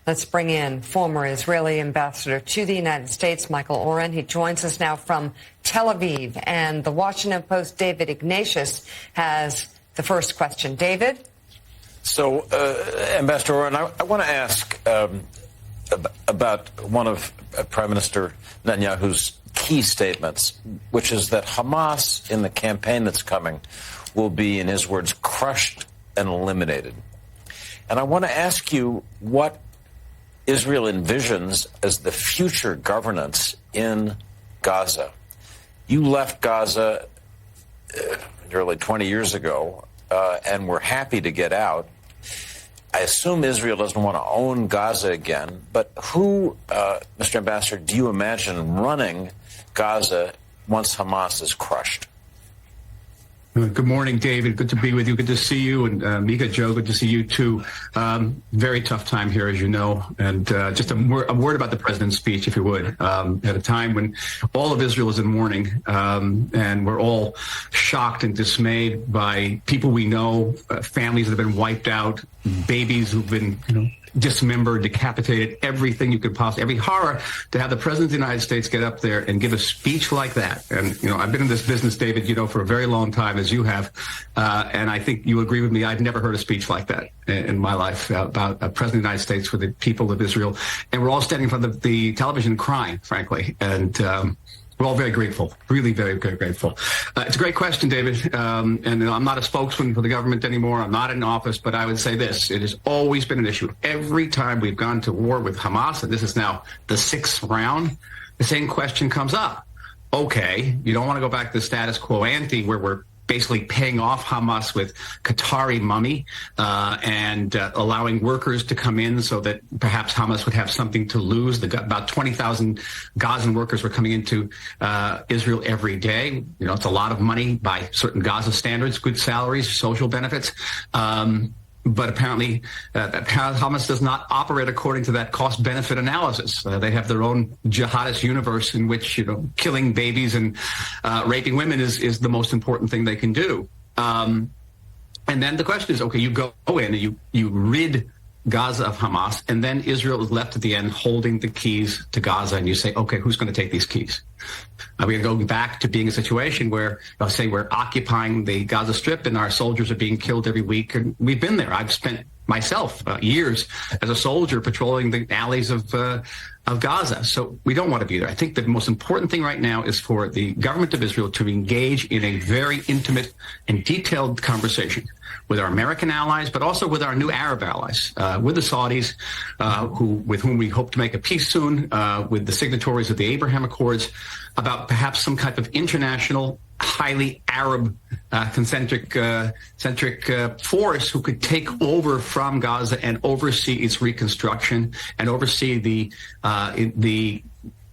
Let's bring in former Israeli ambassador to the United States, Michael Oren. He joins us now from Tel Aviv. And the Washington Post, David Ignatius, has the first question. David? So, Ambassador Oren, I want to ask about one of Prime Minister Netanyahu's key statements, which is that Hamas in the campaign that's coming will be, in his words, crushed and eliminated. And I want to ask you what Israel envisions as the future governance in Gaza. You left Gaza nearly 20 years ago and were happy to get out. I assume Israel doesn't want to own Gaza again, but who, Mr. Ambassador, do you imagine running Gaza once Hamas is crushed? Good morning, David. Good to be with you. Good to see you. And Mika, Joe, good to see you too. Very tough time here, as you know. And just a word about the president's speech, if you would. At a time when all of Israel is in mourning, and we're all shocked and dismayed by people we know, families that have been wiped out, babies who've been, dismembered, decapitated, everything you could possibly, every horror, to have the president of the United States get up there and give a speech like that. And, I've been in this business, David, for a very long time, as you have. And I think you agree with me. I've never heard a speech like that in my life about a president of the United States for the people of Israel. And we're all standing in front of the television crying, frankly. And, we're all very grateful, really very, very grateful. It's a great question, David. And I'm not a spokesman for the government anymore. I'm not in office, but I would say this. It has always been an issue. Every time we've gone to war with Hamas, and this is now the 6th round, the same question comes up. Okay, you don't want to go back to the status quo ante where we're basically paying off Hamas with Qatari money and allowing workers to come in so that perhaps Hamas would have something to lose. About 20,000 Gazan workers were coming into Israel every day. It's a lot of money by certain Gaza standards, good salaries, social benefits. But apparently, Hamas does not operate according to that cost-benefit analysis. They have their own jihadist universe in which, killing babies and raping women is the most important thing they can do. And then the question is, okay, you go in and you rid Gaza of Hamas, and then Israel is left at the end holding the keys to Gaza, and you say, okay, who's going to take these keys? Are we going back to being a situation where, say, we're occupying the Gaza Strip and our soldiers are being killed every week? And we've been there. I've spent myself years as a soldier patrolling the alleys of Gaza. So we don't want to be there. I think the most important thing right now is for the government of Israel to engage in a very intimate and detailed conversation with our American allies, but also with our new Arab allies, with the Saudis, with whom we hope to make a peace soon, with the signatories of the Abraham Accords, about perhaps some type of international, highly Arab centric force who could take over from Gaza and oversee its reconstruction and oversee the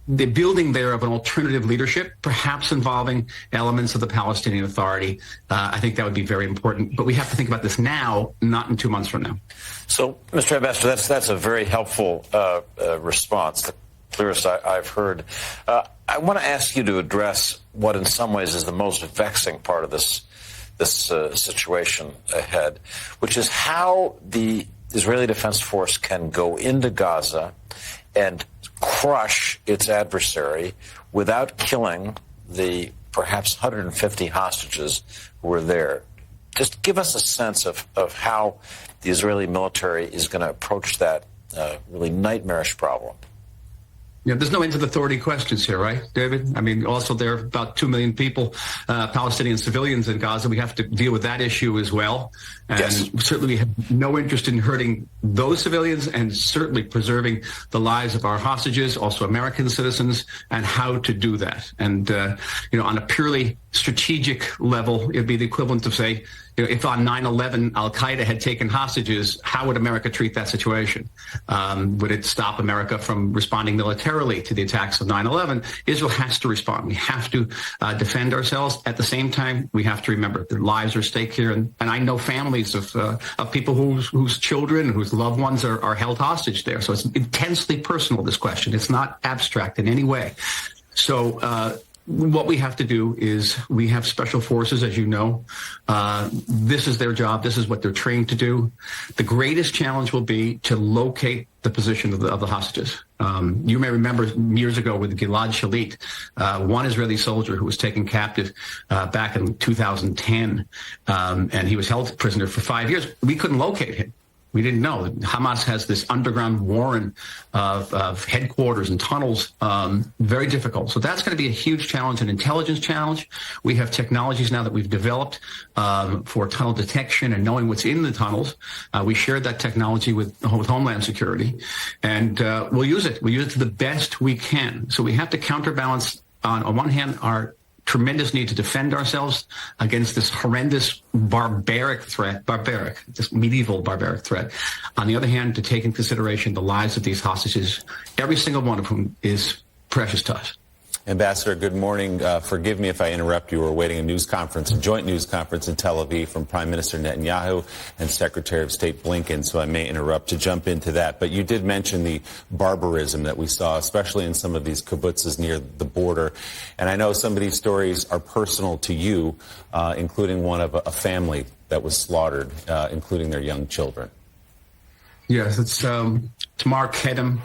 building there of an alternative leadership, perhaps involving elements of the Palestinian Authority. I think that would be very important. But we have to think about this now, not in 2 months from now. So, Mr. Ambassador, that's a very helpful response, the clearest I've heard. I want to ask you to address what in some ways is the most vexing part of this situation ahead, which is how the Israeli Defense Force can go into Gaza and crush its adversary without killing the perhaps 150 hostages who were there. Just give us a sense of how the Israeli military is going to approach that really nightmarish problem. There's no end to the authority questions here, right, David? I mean, also there are about 2 million people, Palestinian civilians in Gaza. We have to deal with that issue as well. And yes, certainly we have no interest in hurting those civilians and certainly preserving the lives of our hostages, also American citizens, and how to do that. And, on a purely strategic level, it'd be the equivalent of, say, if on 9/11 Al-Qaeda had taken hostages, how would America treat that situation? Would it stop America from responding militarily to the attacks of 9/11? Israel has to respond. We have to defend ourselves. At the same time, we have to remember their lives are at stake here. And I know families of people whose children, whose loved ones are held hostage there. So it's intensely personal, this question. It's not abstract in any way. So what we have to do is we have special forces, as you know. This is their job. This is what they're trained to do. The greatest challenge will be to locate the position of the hostages. You may remember years ago with Gilad Shalit, one Israeli soldier who was taken captive back in 2010, and he was held prisoner for 5 years. We couldn't locate him. We didn't know. Hamas has this underground warren of headquarters and tunnels, very difficult. So that's going to be a huge challenge, an intelligence challenge. We have technologies now that we've developed for tunnel detection and knowing what's in the tunnels. We shared that technology with Homeland Security, and we'll use it. We'll use it to the best we can. So we have to counterbalance, on one hand, our tremendous need to defend ourselves against this horrendous this medieval barbaric threat. On the other hand, to take in consideration the lives of these hostages, every single one of whom is precious to us. Ambassador, good morning. Forgive me if I interrupt you. We're awaiting a joint news conference in Tel Aviv from Prime Minister Netanyahu and Secretary of State Blinken, so I may interrupt to jump into that. But you did mention the barbarism that we saw, especially in some of these kibbutzes near the border. And I know some of these stories are personal to you, including one of a family that was slaughtered, including their young children. Yes, it's Tamar Kedem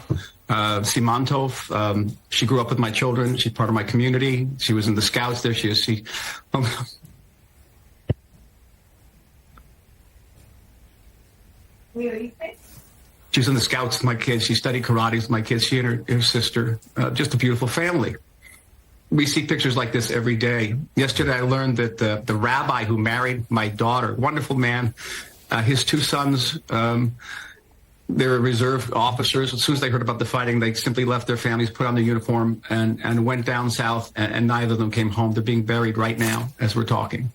Simantov. She grew up with my children. She's part of my community. She was in the Scouts there. She was in the Scouts with my kids. She studied karate with my kids. She and her sister. Just a beautiful family. We see pictures like this every day. Yesterday, I learned that the rabbi who married my daughter, wonderful man, his two sons, they were reserve officers. As soon as they heard about the fighting, they simply left their families, put on their uniform, and went down south, and neither of them came home. They're being buried right now as we're talking.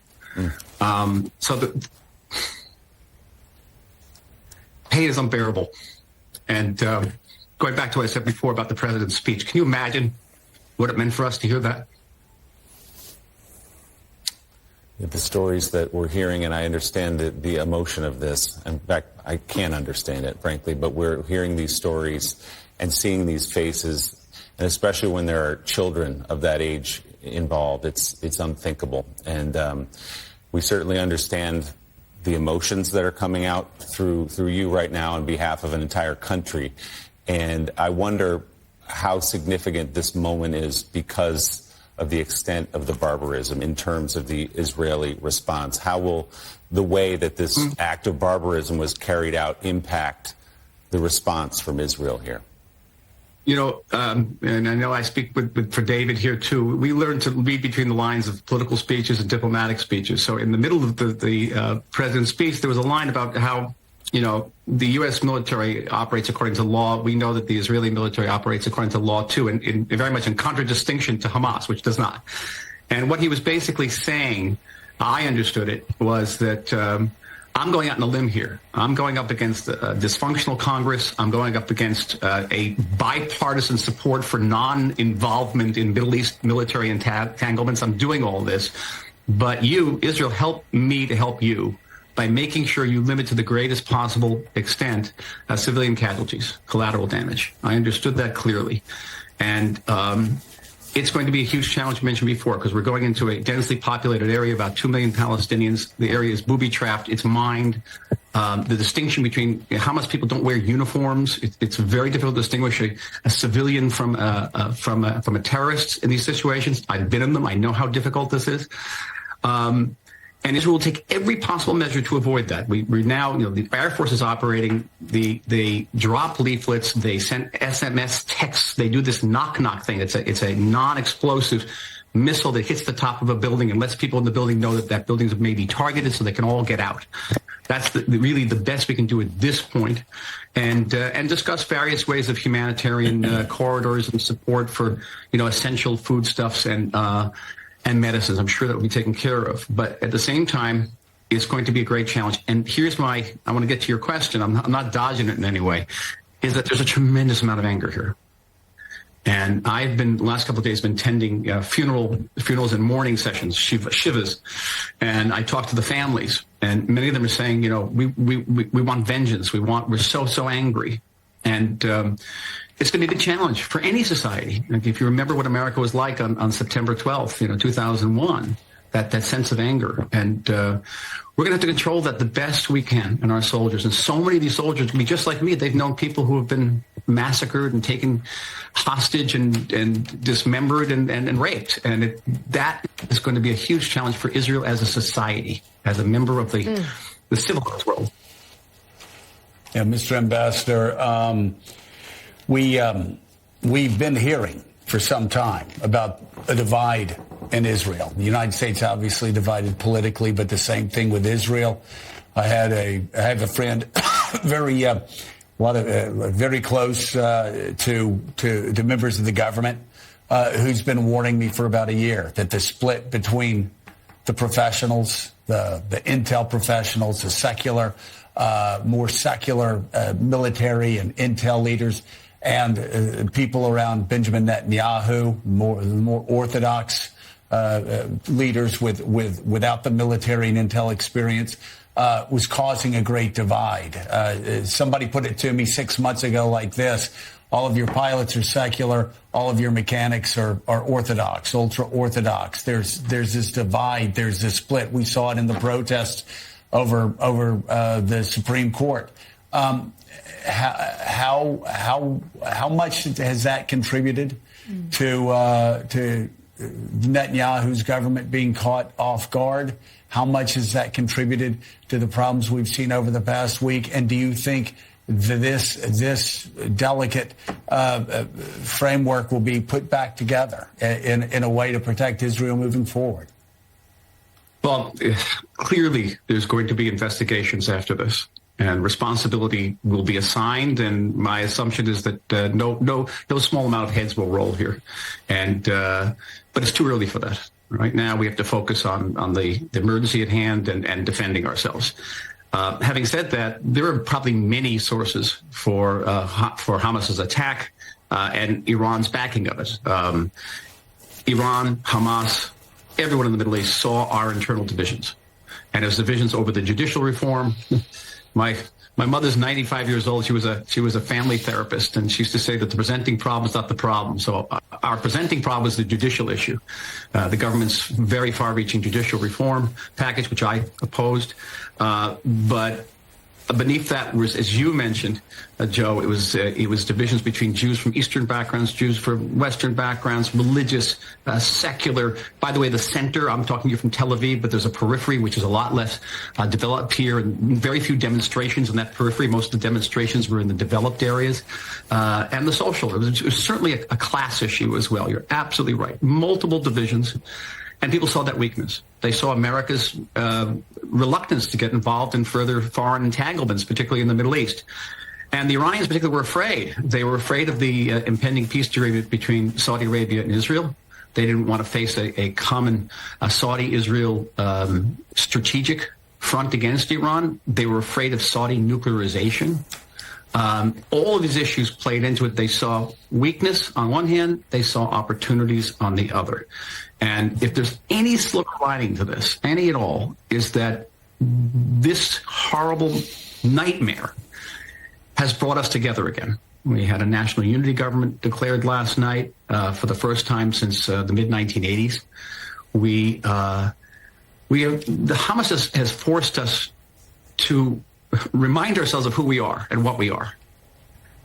So the pain is unbearable. And going back to what I said before about the president's speech, can you imagine what it meant for us to hear that? The stories that we're hearing, and I understand the emotion of this. In fact, I can't understand it, frankly, but we're hearing these stories and seeing these faces, and especially when there are children of that age involved, it's unthinkable. And we certainly understand the emotions that are coming out through you right now on behalf of an entire country. And I wonder how significant this moment is because of the extent of the barbarism in terms of the Israeli response. How will the way that this act of barbarism was carried out impact the response from Israel here? You know, and I know I speak for David here too. We learned to read between the lines of political speeches and diplomatic speeches. So in the middle of the president's speech, there was a line about how, you know, the U.S. military operates according to law. We know that the Israeli military operates according to law, too, and very much in contradistinction to Hamas, which does not. And what he was basically saying, I understood it, was that I'm going out on a limb here. I'm going up against a dysfunctional Congress. I'm going up against a bipartisan support for non-involvement in Middle East military entanglements. I'm doing all this. But you, Israel, help me to help you by making sure you limit to the greatest possible extent civilian casualties, collateral damage. I understood that clearly. And it's going to be a huge challenge, mentioned before, because we're going into a densely populated area, about 2 million Palestinians. The area is booby-trapped. It's mined. The distinction between Hamas people don't wear uniforms. It's very difficult to distinguish a civilian from a terrorist in these situations. I've been in them. I know how difficult this is. And Israel will take every possible measure to avoid that. We now, you know, the Air Force is operating. They drop leaflets. They send SMS texts. They do this knock-knock thing. It's a non-explosive missile that hits the top of a building and lets people in the building know that building may be targeted so they can all get out. That's really the best we can do at this point. And discuss various ways of humanitarian corridors and support for, you know, essential foodstuffs and medicines. I'm sure that will be taken care of. But at the same time, it's going to be a great challenge. And here's I want to get to your question. I'm not dodging it in any way, is that there's a tremendous amount of anger here. And I've been, the last couple of days, been tending funerals and mourning sessions, shivas. And I talked to the families, and many of them are saying, you know, we want vengeance. We're so angry. And it's going to be a big challenge for any society. Like if you remember what America was like on September 12th, 2001, that sense of anger. And we're going to have to control that the best we can in our soldiers. And so many of these soldiers, just like me, they've known people who have been massacred and taken hostage and dismembered and raped. And that is going to be a huge challenge for Israel as a society, as a member of the civilized world. Yeah, Mr. Ambassador, we've been hearing for some time about a divide in Israel. The United States obviously divided politically, but the same thing with Israel. I have a friend, very close to members of the government, who's been warning me for about a year that the split between the professionals, the intel professionals, the secular, more secular military and intel leaders, and people around Benjamin Netanyahu, more orthodox leaders without the military and intel experience, was causing a great divide. Somebody put it to me 6 months ago like this: all of your pilots are secular, all of your mechanics are orthodox, ultra-orthodox. There's this divide, there's this split. We saw it in the protests over the Supreme Court. How much has that contributed to Netanyahu's government being caught off guard? How much has that contributed to the problems we've seen over the past week? And do you think this delicate framework will be put back together in a way to protect Israel moving forward? Well, clearly there's going to be investigations after this, and responsibility will be assigned. And my assumption is that no small amount of heads will roll here. And but it's too early for that. Right now, we have to focus on the emergency at hand and defending ourselves. Having said that, there are probably many sources for Hamas's attack and Iran's backing of it. Iran, Hamas, everyone in the Middle East saw our internal divisions. And as divisions over the judicial reform, my mother's 95 years old. She was a family therapist, and she used to say that the presenting problem is not the problem. So our presenting problem is the judicial issue. The government's very far-reaching judicial reform package, which I opposed. But beneath that was, as you mentioned, Joe, it was divisions between Jews from Eastern backgrounds, Jews from Western backgrounds, religious, secular. By the way, the center, I'm talking to you from Tel Aviv, but there's a periphery which is a lot less developed here, and very few demonstrations in that periphery. Most of the demonstrations were in the developed areas. And the social, it was certainly a class issue as well. You're absolutely right. Multiple divisions. And people saw that weakness. They saw America's reluctance to get involved in further foreign entanglements, particularly in the Middle East. And the Iranians particularly were afraid. They were afraid of the impending peace agreement between Saudi Arabia and Israel. They didn't want to face a common Saudi-Israel strategic front against Iran. They were afraid of Saudi nuclearization. All of these issues played into it. They saw weakness on one hand, they saw opportunities on the other. And if there's any silver lining to this, any at all, is that this horrible nightmare has brought us together again. We had a national unity government declared last night for the first time since the mid-1980s. The Hamas has forced us to remind ourselves of who we are and what we are.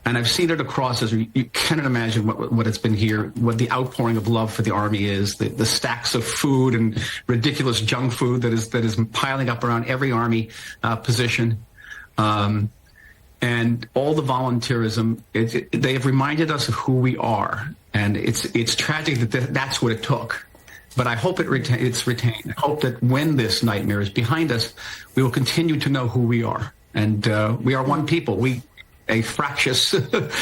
And I've seen it across, as you cannot imagine what it's been here, what the outpouring of love for the army is, the stacks of food and ridiculous junk food that is piling up around every army position, and all the volunteerism. They have reminded us of who we are, and it's tragic that that's what it took. But I hope it's retained. I hope that when this nightmare is behind us, we will continue to know who we are, and we are one people. A fractious,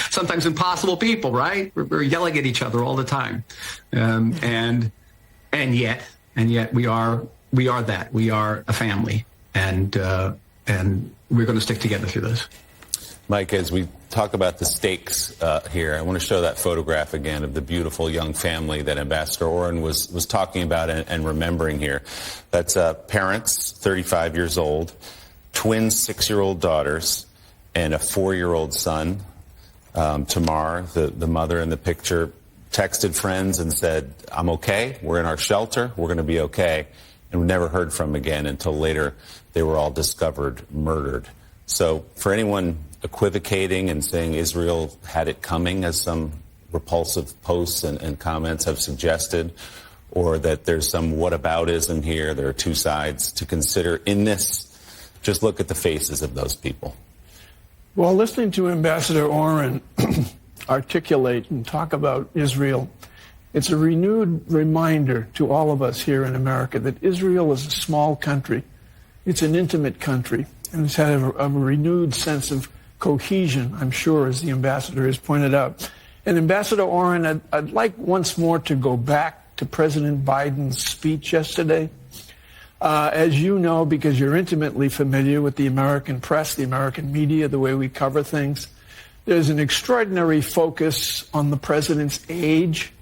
sometimes impossible people, right? We're yelling at each other all the time, and yet we are that. We are a family, and we're going to stick together through this. Mike, as we talk about the stakes here, I want to show that photograph again of the beautiful young family that Ambassador Oren was talking about and remembering here. That's parents, 35 years old, twin 6-year-old daughters, and a 4-year-old son. Tamar, the mother in the picture, texted friends and said, "I'm okay. We're in our shelter. We're going to be okay." And we never heard from them again until later they were all discovered murdered. So for anyone equivocating and saying Israel had it coming, as some repulsive posts and comments have suggested, or that there's some whataboutism here, there are two sides to consider in this. Just look at the faces of those people. Well, listening to Ambassador Oren articulate and talk about Israel, it's a renewed reminder to all of us here in America that Israel is a small country. It's an intimate country, and it's had a renewed sense of cohesion, I'm sure, as the ambassador has pointed out. And Ambassador Oren, I'd like once more to go back to President Biden's speech yesterday. As you know, because you're intimately familiar with the American press, the American media, the way we cover things, there's an extraordinary focus on the president's age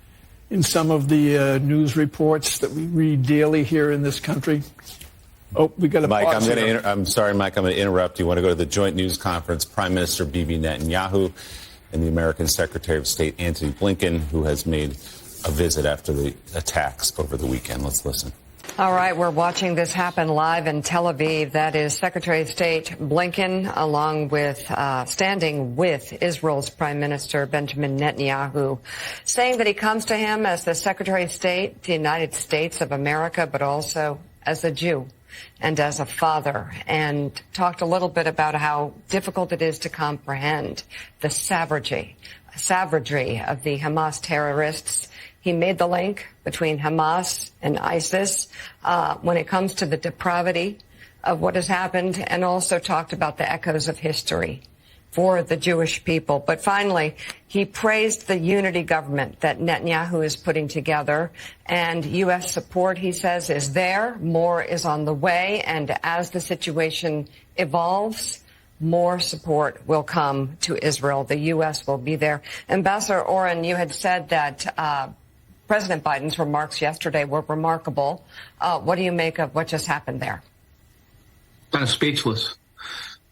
in some of the news reports that we read daily here in this country. Oh, we got to Mike, pause I'm sorry, Mike, I'm going to interrupt. You want to go to the joint news conference, Prime Minister Bibi Netanyahu and the American Secretary of State Antony Blinken, who has made a visit after the attacks over the weekend. Let's listen. All right, we're watching this happen live in Tel Aviv. That is Secretary of State Blinken, along with standing with Israel's Prime Minister Benjamin Netanyahu, saying that he comes to him as the Secretary of State, the United States of America, but also as a Jew and as a father, and talked a little bit about how difficult it is to comprehend the savagery of the Hamas terrorists. He made the link between Hamas and ISIS when it comes to the depravity of what has happened, and also talked about the echoes of history for the Jewish people. But finally, he praised the unity government that Netanyahu is putting together, and U.S. support, he says, is there. More is on the way, and as the situation evolves, more support will come to Israel. The U.S. will be there. Ambassador Oren, you had said that President Biden's remarks yesterday were remarkable. What do you make of what just happened there? Kind of speechless.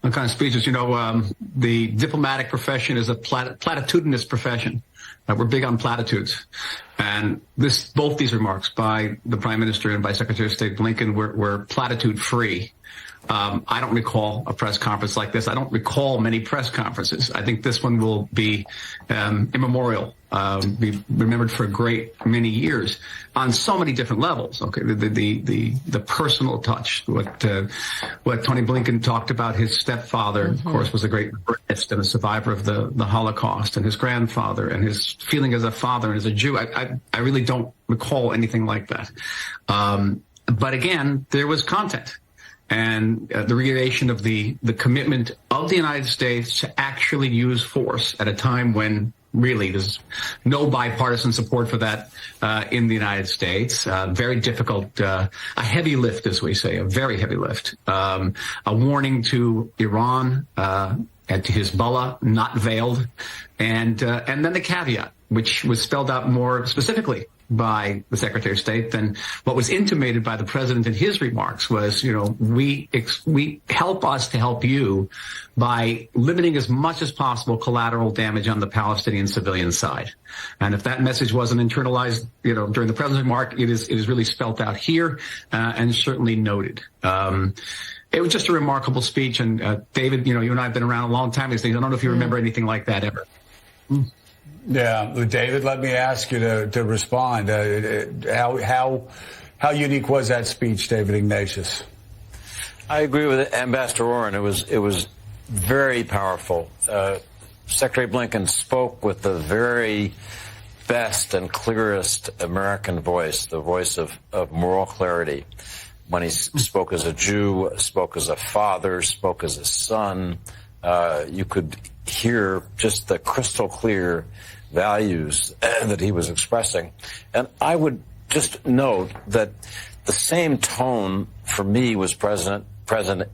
I'm kind of speechless. You know, the diplomatic profession is a platitudinous profession. We're big on platitudes. And both these remarks by the Prime Minister and by Secretary of State Blinken were platitude-free. I don't recall a press conference like this. I don't recall many press conferences. I think this one will be immemorial, be remembered for a great many years on so many different levels. Okay, the personal touch, what Tony Blinken talked about. His stepfather, of course, was a great Brit and a survivor of the Holocaust, and his grandfather, and his feeling as a father and as a Jew. I really don't recall anything like that. But again, there was content. And the reiteration of the commitment of the United States to actually use force at a time when really there's no bipartisan support for that in the United States. Very difficult, a heavy lift, as we say, a very heavy lift. A warning to Iran and to Hezbollah, not veiled, and then the caveat, which was spelled out more specifically by the Secretary of State than what was intimated by the president in his remarks was, you know, we help us to help you by limiting as much as possible collateral damage on the Palestinian civilian side. And if that message wasn't internalized, you know, during the president's remark, it is really spelt out here and certainly noted. It was just a remarkable speech. And David, you know, you and I have been around a long time. These things. I don't know if you remember anything like that ever. Yeah, David, let me ask you to respond. How unique was that speech, David Ignatius? I agree with Ambassador Oren. It was very powerful. Secretary Blinken spoke with the very best and clearest American voice, the voice of moral clarity. When he spoke as a Jew, spoke as a father, spoke as a son, you could hear just the crystal clear values that he was expressing. And I would just note that the same tone for me was present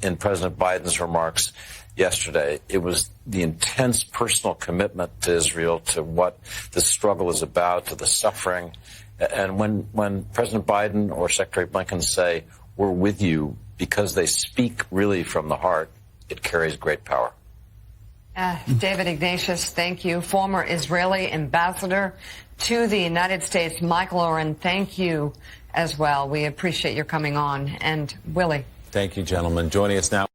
in President Biden's remarks yesterday. It was the intense personal commitment to Israel, to what the struggle is about, to the suffering. And when President Biden or Secretary Blinken say, "We're with you," because they speak really from the heart, it carries great power. David Ignatius, thank you. Former Israeli ambassador to the United States, Michael Oren, thank you as well. We appreciate your coming on. And Willie. Thank you, gentlemen. Joining us now.